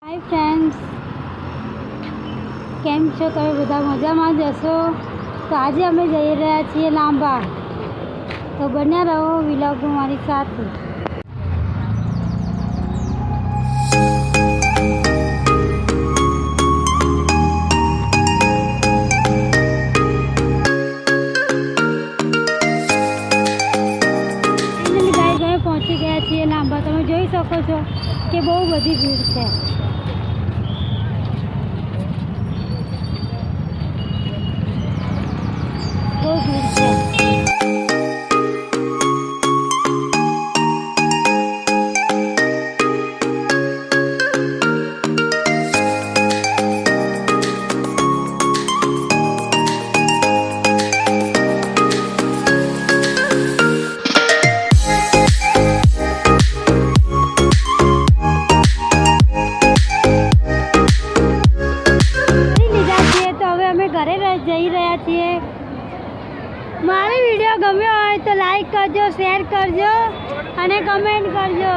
Hi friends, केम छो तमे बधा मजामां ज हशो। तो आज अमे जई रह्या छीए लांबा, तो बन्या रहो व्लॉग में मारी साथे। पहुंची गया छीए लांबा। तमे जोई शको छो कि बहु बधी भीड़ छे। बहुत भीड़ छे। જઈ રહ્યા છીએ। મારી વિડીયો ગમ્યો હોય તો લાઈક કરજો, શેર કરજો અને કમેન્ટ કરજો।